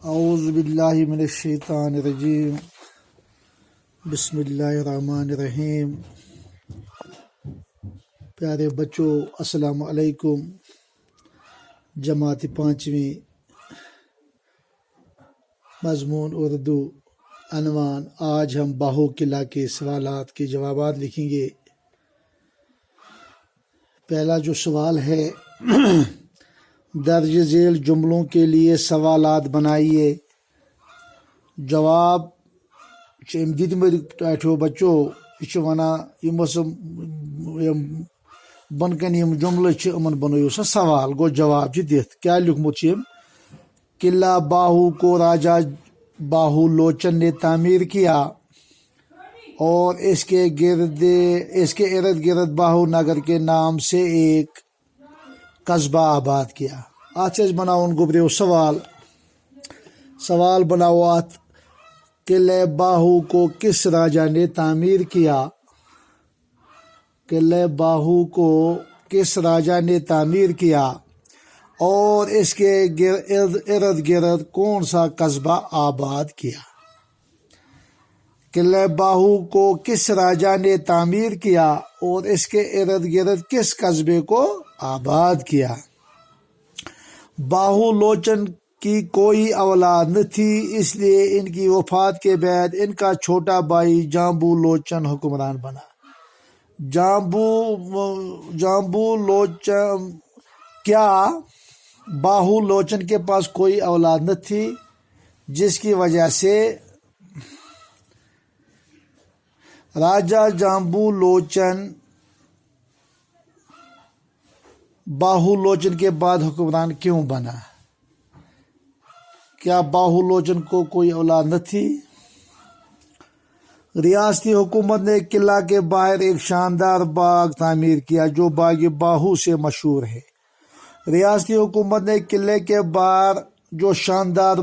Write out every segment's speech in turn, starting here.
اعوذ باللہ من الشیطان الرجیم بسم اللہ الرحمن الرحیم۔ پیارے بچوں، السلام علیکم۔ جماعت 5ویں، مضمون اردو، عنوان آج ہم باہو قلعہ کے سوالات کے جوابات لکھیں گے۔ پہلا جو سوال ہے، درج ذیل جملوں کے لیے سوالات بنائیے۔ جواب دٹو بچو، یہ بن کن جملہ امن بنو سا سوال، گو جواب دت کیا لکھمت۔ قلعہ باہو کو راجہ باہو لوچن نے تعمیر کیا اور اس کے ارد گرد باہو نگر کے نام سے ایک قصبہ آباد کیا۔ بناؤن گبریو سوال بناؤ ات، قلعہ باہو کو کس راجہ نے تعمیر کیا؟ قلعہ باہو کو کس راجہ نے تعمیر کیا اور اس کے ارد گرد کون سا قصبہ آباد کیا؟ قلعہ باہو کو کس راجہ نے تعمیر کیا اور اس کے ارد گرد کس قصبے کو آباد کیا؟ باہو لوچن کی کوئی اولاد نہ تھی، اس لیے ان کی وفات کے بعد ان کا چھوٹا بھائی جامبو لوچن حکمران بنا۔ جامبو لوچن کیا باہو لوچن کے پاس کوئی اولاد نہ تھی، جس کی وجہ سے راجہ جامبو لوچن باہو لوچن کے بعد حکمران کیوں بنا؟ کیا باہو لوچن کو کوئی اولاد نہ تھی؟ ریاستی حکومت نے قلعہ کے باہر ایک شاندار باغ تعمیر کیا جو باغ باہو سے مشہور ہے۔ ریاستی حکومت نے قلعے کے باہر جو شاندار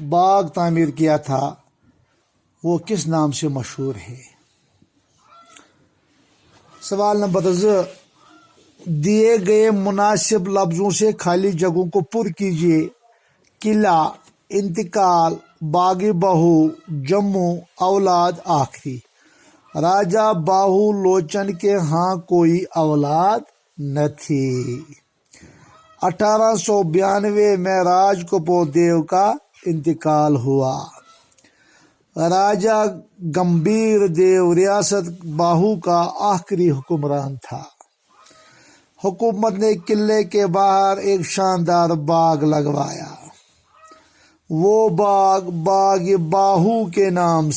باغ تعمیر کیا تھا وہ کس نام سے مشہور ہے؟ سوال نمبر 2، دیے گئے مناسب لفظوں سے خالی جگہوں کو پر کیجیے۔ قلعہ، انتقال، باغ بہو، جموں، اولاد، آخری۔ راجہ باہو لوچن کے ہاں کوئی اولاد نہ تھی۔ 1892 میں راج کپور دیو کا انتقال ہوا۔ راجہ گمبھیر دیو ریاست باہو کا آخری حکمران تھا۔ حکومت نے قلعے کے باہر ایک شاندار باغ لگوایا۔ وہ باغ باہو کے نام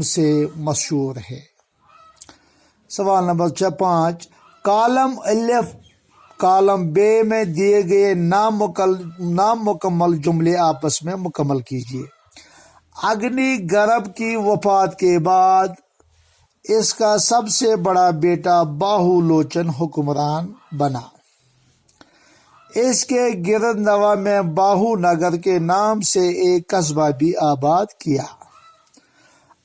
سے مشہور ہے۔ سوال نمبر 5، کالم الف کالم بے میں دیے گئے نامکمل جملے آپس میں مکمل کیجیے۔ اگنی گرب کی وفات کے بعد اس کا سب سے بڑا بیٹا باہو لوچن حکمران بنا۔ اس کے گرد نواح میں باہو نگر کے نام سے ایک قصبہ بھی آباد کیا۔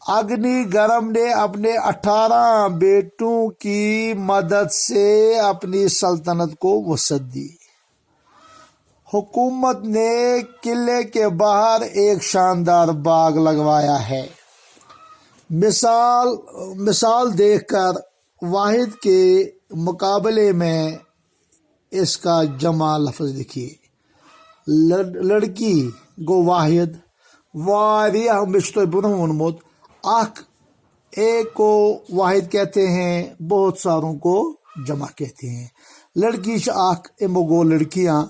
اگنی گرب نے اپنے 18 بیٹوں کی مدد سے اپنی سلطنت کو وسعت دی۔ حکومت نے قلعے کے باہر ایک شاندار باغ لگوایا ہے۔ مثال دیکھ کر واحد کے مقابلے میں اس کا جمع لفظ لکھیے۔ لڑکی گو واحد، واریاہ مشتو برہ ونمت، ایک کو واحد کہتے ہیں، بہت ساروں کو جمع کہتے ہیں۔ لڑکی امو گو لڑکیاں،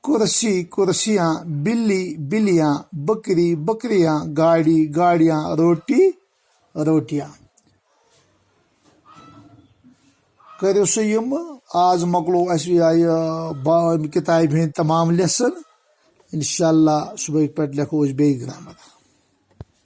کرسی کرسیاں، بلی بلیاں، بکری بکریاں، گاڑی گاڑیاں، روٹی روٹیاں۔ کرو سا آز مکلو کتاب ہند تمام لیسن۔ انشاءاللہ صبح پہ لکھو بیٚیہِ گرامر۔